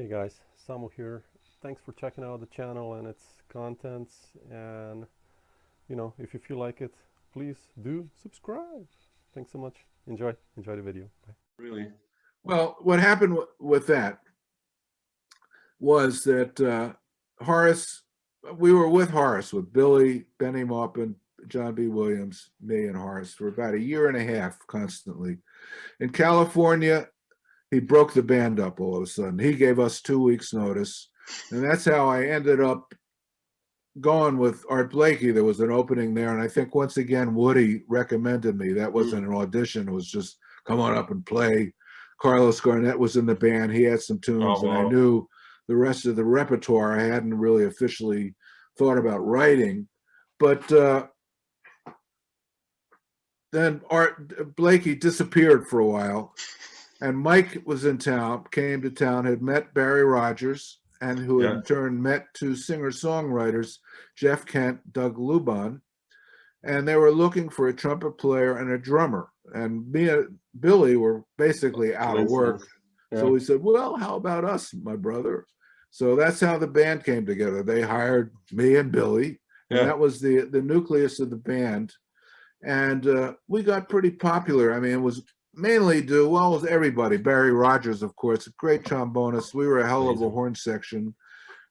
Hey guys, Samo here. Thanks for checking out the channel and its contents. And if you feel like it, please do subscribe. Thanks so much. Enjoy the video. Bye. Really? Well, what happened with that was that Horace, we were with Horace, with Billy, Benny Maupin, John B. Williams, me, and Horace for about a year and a half constantly. In California, he broke the band up all of a sudden. He gave us 2 weeks' notice. And that's how I ended up going with Art Blakey. There was an opening there. And I think once again, Woody recommended me. That wasn't an audition. It was just come on up and play. Carlos Garnett was in the band. He had some tunes, and I knew the rest of the repertoire. I hadn't really officially thought about writing. But then Art Blakey disappeared for a while. And Mike was in town, came to town, had met Barry Rogers, and who in turn met two singer-songwriters, Jeff Kent, Doug Luban, and they were looking for a trumpet player and a drummer. And me and Billy were basically out of work. So we said, well, how about us, my brother? So that's how the band came together. They hired me and Billy, and that was the nucleus of the band. And we got pretty popular. I mean, it was mainly due, well, it was everybody. Barry Rogers, of course, a great trombonist. We were a hell of a horn section.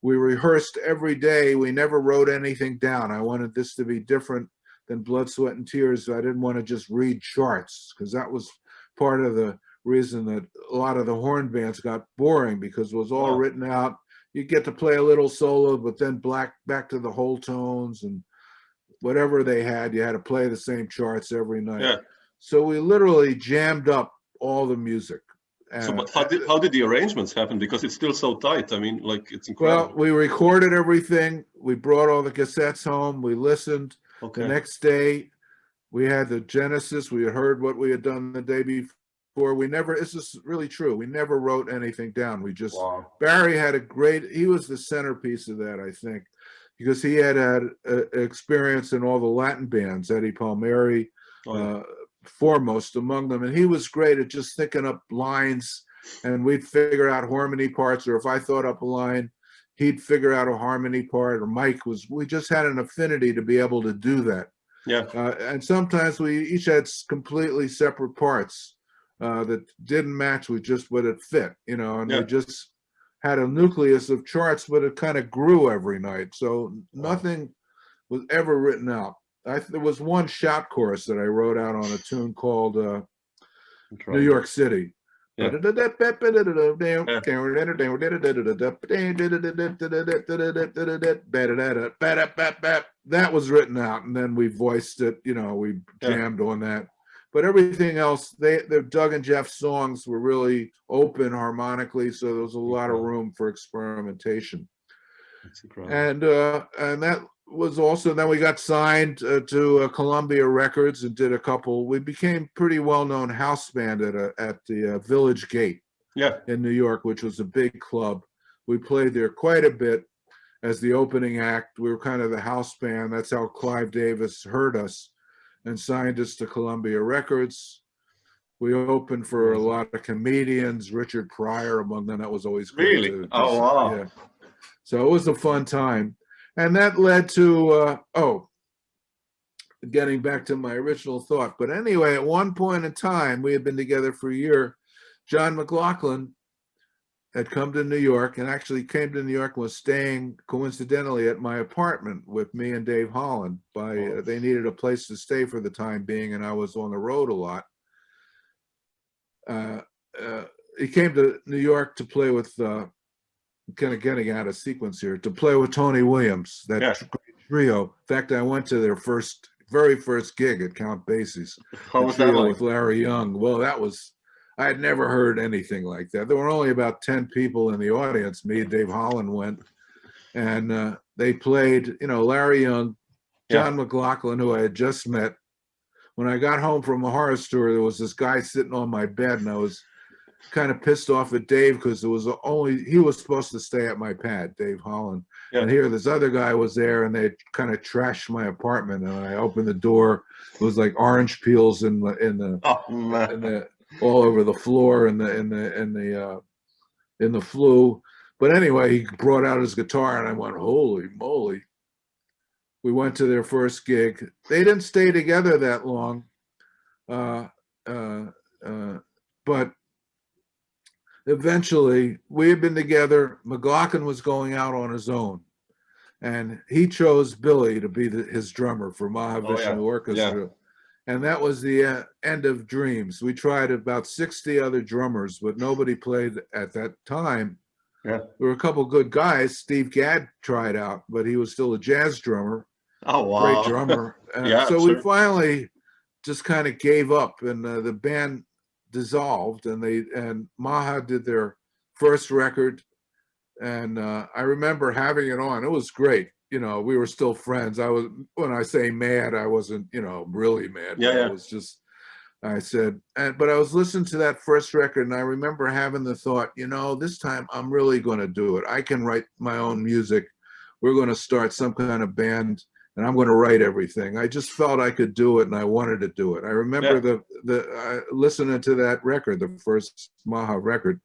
We rehearsed every day. We never wrote anything down. I wanted this to be different than Blood, Sweat, and Tears. I didn't want to just read charts, because that was part of the reason that a lot of the horn bands got boring, because it was all written out. You get to play a little solo, but then back to the whole tones, and whatever they had, you had to play the same charts every night. So we literally jammed up all the music. So, but how did the arrangements happen? Because it's still so tight. I mean, like, it's incredible. Well, we recorded everything. We brought all the cassettes home. We listened. The next day, we had the genesis. We had heard what we had done the day before. This is really true. We never wrote anything down. We just, Barry had he was the centerpiece of that, I think, because he had experience in all the Latin bands, Eddie Palmieri, foremost among them. And he was great at just thinking up lines, and we'd figure out harmony parts, or if I thought up a line, he'd figure out a harmony part, or we just had an affinity to be able to do that. And sometimes we each had completely separate parts that didn't match with just what it fit, and we just had a nucleus of charts, but it kind of grew every night. So nothing was ever written out. There was one shout chorus that I wrote out on a tune called New York City. That was written out, and then we voiced it, we jammed on that. But everything else, the Doug and Jeff songs were really open harmonically, so there was a lot of room for experimentation. And that was also, then we got signed to Columbia Records and did a couple. We became pretty well-known house band at the Village Gate in New York, which was a big club. We played there quite a bit as the opening act. We were kind of the house band. That's how Clive Davis heard us and signed us to Columbia Records. We opened for a lot of comedians, Richard Pryor among them. That was always great. Really? Oh, wow. Yeah. So it was a fun time. And that led to, getting back to my original thought. But anyway, at one point in time, we had been together for a year. John McLaughlin had come to New York, and actually came to New York and was staying coincidentally at my apartment with me and Dave Holland. They needed a place to stay for the time being, and I was on the road a lot. He came to New York to play with, kind of getting out of sequence here, to play with Tony Williams, that trio. In fact, I went to their very first gig at Count Basie's. How was that like? With Larry Young. Well, I had never heard anything like that. There were only about 10 people in the audience. Me and Dave Holland went, and they played, Larry Young, John McLaughlin, who I had just met. When I got home from a Horace tour, there was this guy sitting on my bed, and I was kind of pissed off at Dave, because he was supposed to stay at my pad, Dave Holland. And here this other guy was there, and they kind of trashed my apartment. And I opened the door, it was like orange peels in the all over the floor in the flue. But anyway, he brought out his guitar, and I went, holy moly. We went to their first gig. They didn't stay together that long, but eventually we had been together. McLaughlin was going out on his own, and he chose Billy to be his drummer for Mahavishnu Orchestra. Yeah. And that was the end of dreams. We tried about 60 other drummers, but nobody played at that time. Yeah. There were a couple good guys. Steve Gadd tried out, but he was still a jazz drummer. Oh, wow. Great drummer. Yeah, so sure. we finally just kind of gave up, and the band dissolved, and Maha did their first record. And I remember having it on. It was great. You know, we were still friends. When I say mad, I wasn't, really mad. Yeah. It was just, I said, but I was listening to that first record, and I remember having the thought, this time I'm really going to do it. I can write my own music. We're going to start some kind of band, and I'm going to write everything. I just felt I could do it, and I wanted to do it. I remember listening to that record, the first Maha record,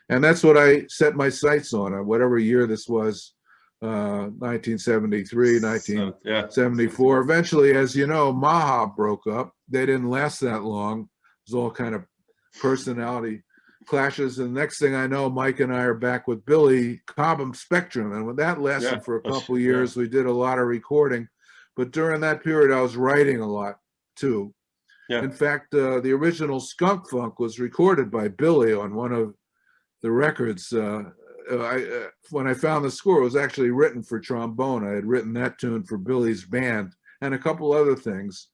and that's what I set my sights on, whatever year this was. 1973, 1974. Eventually, as you know, Maha broke up. They didn't last that long. It was all kind of personality clashes. And the next thing I know, Mike and I are back with Billy Cobham Spectrum. And when that lasted for a couple of years, we did a lot of recording. But during that period, I was writing a lot too. Yeah. In fact, the original Skunk Funk was recorded by Billy on one of the records. When I found the score, it was actually written for trombone. I had written that tune for Billy's band and a couple other things.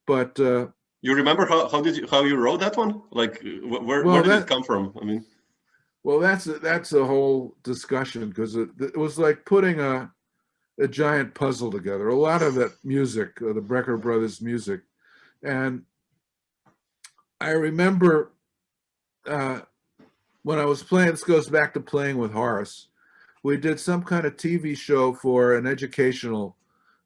But you remember how you wrote that one? Like where did it come from? I mean, well, that's a whole discussion, because it was like putting a giant puzzle together. A lot of it music, the Brecker Brothers music, and I remember. When I was playing, this goes back to playing with Horace, we did some kind of TV show for an educational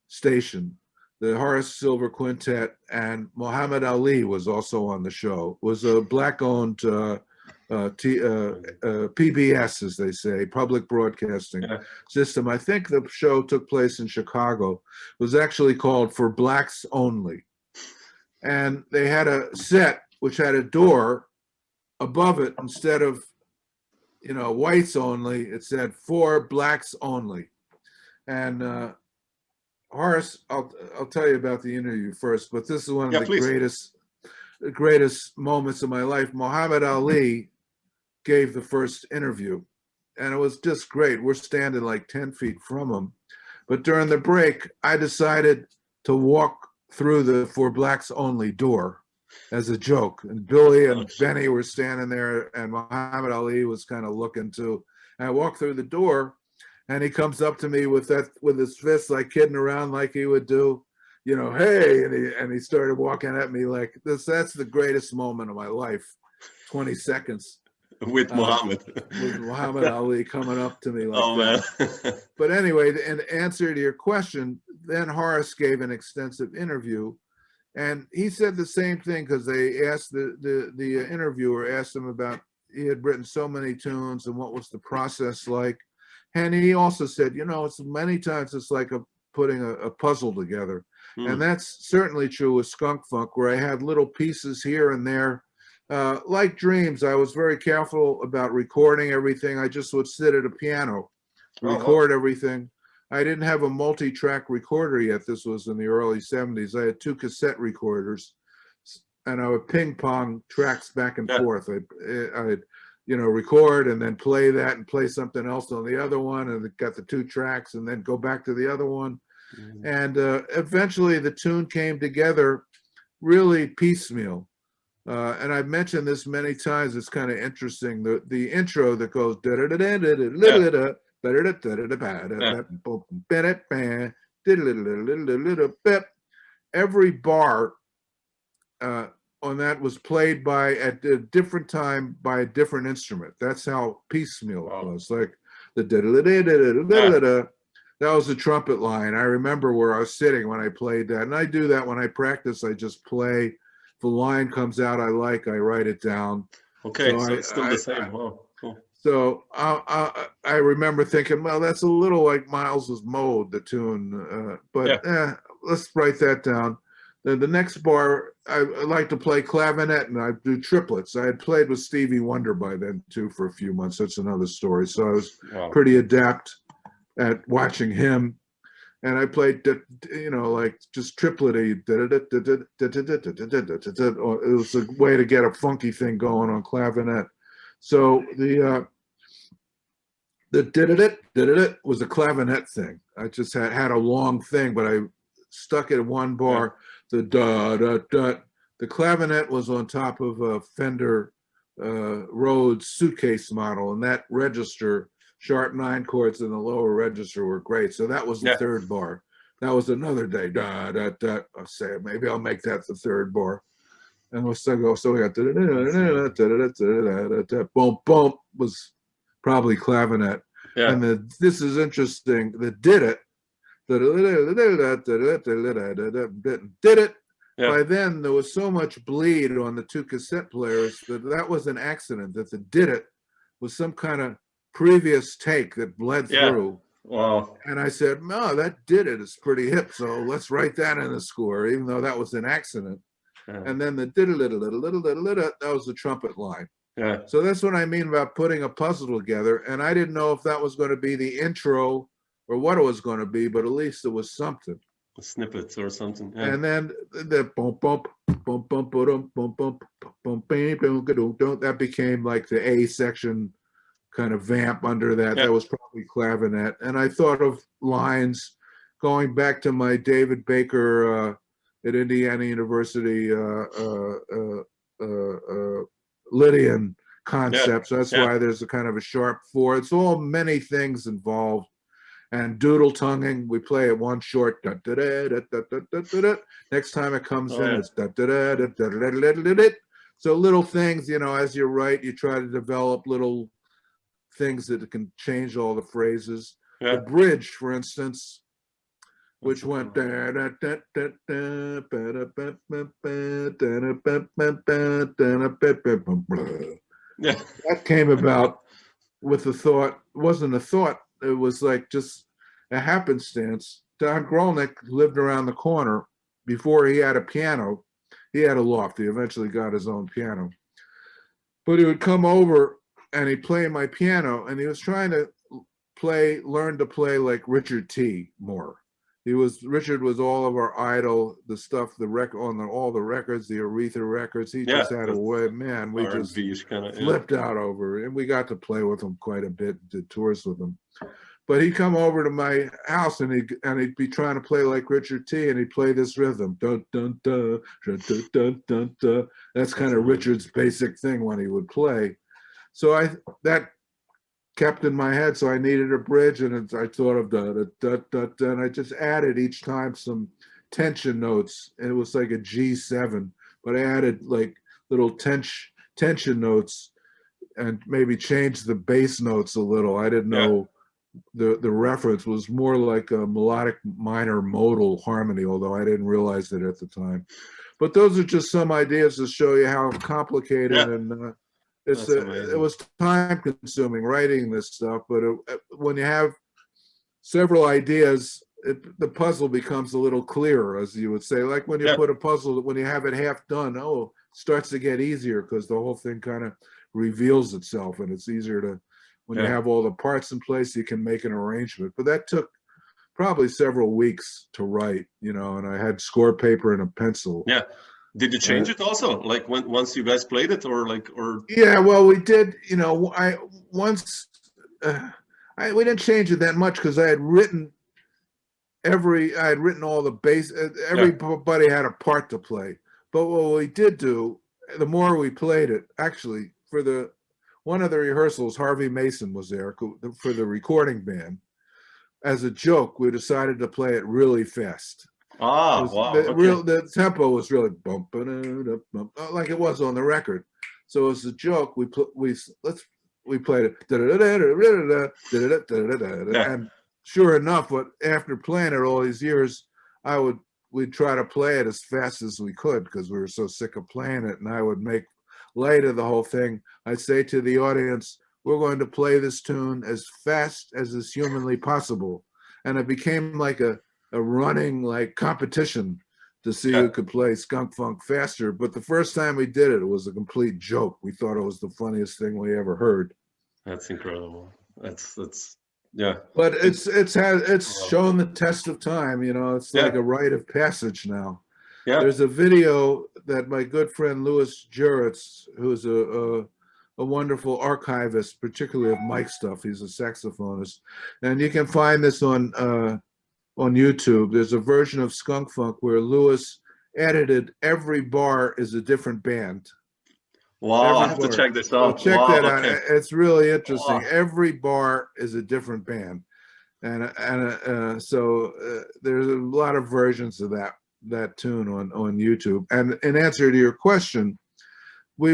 station. The Horace Silver Quintet, and Muhammad Ali was also on the show. It was a black-owned PBS, as they say, public broadcasting system. I think the show took place in Chicago. It was actually called For Blacks Only. And they had a set which had a door above it. Instead of whites only, it said For Blacks Only. And Horace, I'll tell you about the interview first, but this is one of the greatest moments of my life. Muhammad Ali gave the first interview, and it was just great. We're standing like 10 feet from him, but during the break, I decided to walk through the For Blacks Only door as a joke. And Billy and Benny were standing there, and Muhammad Ali was kind of looking too. And I walked through the door, and he comes up to me with his fist, like kidding around like he would do, hey, and he started walking at me like this. That's the greatest moment of my life. 20 seconds. With Muhammad. With Muhammad Ali coming up to me like that. Man. But anyway, in answer to your question, then Horace gave an extensive interview. And he said the same thing, because they asked the interviewer asked him about, he had written so many tunes and what was the process like. And he also said, it's many times it's like putting a puzzle together. And that's certainly true with Skunk Funk, where I had little pieces here and there. Like Dreams, I was very careful about recording everything. I just would sit at a piano, record everything. I didn't have a multi-track recorder yet. This was in the early 70s. I had 2 cassette recorders, and I would ping pong tracks back and forth. I'd record and then play that and play something else on the other one, and got the 2 tracks and then go back to the other one. And eventually the tune came together really piecemeal. And I've mentioned this many times. It's kind of interesting. The intro that goes da-da-da-da-da-da-da-da-da. Every bar on that was played at a different time by a different instrument. That's how piecemeal it was. Like the that was the trumpet line. I remember where I was sitting when I played that, and I do that when I practice. I just play. If the line comes out I write it down. Okay, so it's still the same. Wow, cool. So I remember thinking, well, that's a little like Miles's Mode, the tune, but let's write that down. Then the next bar, I like to play clavinet, and I do triplets. I had played with Stevie Wonder by then too for a few months. That's another story. So I was pretty adept at watching him, and I played, like just triplety. It was a way to get a funky thing going on clavinet. So the did it was a clavinet thing. I just had a long thing, but I stuck it in one bar. The da da da. The clavinet was on top of a Fender Rhodes suitcase model, and that register, sharp 9 chords in the lower register were great. So that was the third bar. That was another day. Da da da. I'll say maybe I'll make that the third bar. And we'll still go. So we got boom boom was probably clavinet. And this is interesting. The did it. Did it. By then there was so much bleed on the 2 cassette players that was an accident. That the did it was some kind of previous take that bled through. Wow. And I said, no, that did it. It's pretty hip. So let's write that in the score, even though that was an accident. And then the that was the trumpet line. So that's what I mean about putting a puzzle together. And I didn't know if that was going to be the intro or what it was going to be, but at least it was something. Snippets or something. And then the bump bump bump bump bump bump bump bump bump, that became like the A section kind of vamp under that. That was probably clavinet. And I thought of lines going back to my David Baker at Indiana University Lydian concepts. That's why there's a kind of a sharp 4. It's all many things involved. And doodle tonguing, we play it one short. Da, da, da, da, da, da, da, da. Next time it comes in, it's da, da, da, da, da, da, da, da, da. So little things, as you write, you try to develop little things that can change all the phrases. The bridge, for instance, which went that came about with the thought. It wasn't a thought. It was like just a happenstance. Don Grolnick lived around the corner. Before he had a piano, he had a loft. He eventually got his own piano. But he would come over and he'd play my piano, and he was trying to learn to play like Richard T. more. Richard was all of our idol, the stuff, the record on all the records, the Aretha records. He just had a way, man. We just flipped out over it, and we got to play with him quite a bit, did tours with him. But he'd come over to my house, and he'd be trying to play like Richard T. and he'd play this rhythm, dun dun dun dun dun dun dun. Dun. That's kind of Richard's basic thing when he would play. So that kept in my head, so I needed a bridge, and I thought of da, and I just added each time some tension notes, and it was like a G7, but I added like little tension notes and maybe changed the bass notes a little. I didn't know the reference was more like a melodic minor modal harmony, although I didn't realize it at the time. But those are just some ideas to show you how complicated and it was time consuming writing this stuff, but when you have several ideas, the puzzle becomes a little clearer, as you would say. Like when you put a puzzle, when you have it half done, it starts to get easier because the whole thing kind of reveals itself, and it's easier to, when you have all the parts in place, you can make an arrangement. But that took probably several weeks to write, and I had score paper and a pencil. Yeah. Did you change it also, like once you guys played it, or? Yeah, well, we did. We didn't change it that much because I had written all the bass. Everybody had a part to play. But what we did do, the more we played it, actually, for one of the rehearsals, Harvey Mason was there for the recording band. As a joke, we decided to play it really fast. Wow. The tempo was really bump, like it was on the record. So as a joke, we played it, and sure enough, but after playing it all these years, we'd try to play it as fast as we could because we were so sick of playing it, and I would make light of the whole thing. I'd say to the audience, we're going to play this tune as fast as is humanly possible. And it became like a running like competition to see who could play skunk funk faster. But the first time we did it, it was a complete joke. We thought it was the funniest thing we ever heard. That's incredible. That's yeah. But it's shown the test of time. You know, it's like a rite of passage now. Yeah. There's a video that my good friend Louis Juritz, who's a wonderful archivist, particularly of Mike stuff. He's a saxophonist, and you can find this on YouTube. There's a version of Skunk Funk where Louis edited every bar is a different band. Wow, I have to check this out. So check that out. It's really interesting. Every bar is a different band, and so there's a lot of versions of that tune on YouTube. And in answer to your question, we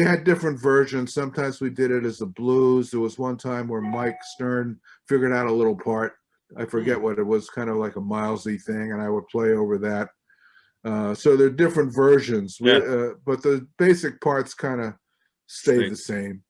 had different versions. Sometimes we did it as a blues. There was one time where Mike Stern figured out a little part. I forget what it was, kind of like a Milesy thing, and I would play over that. So there are different versions, but the basic parts kind of stay the same.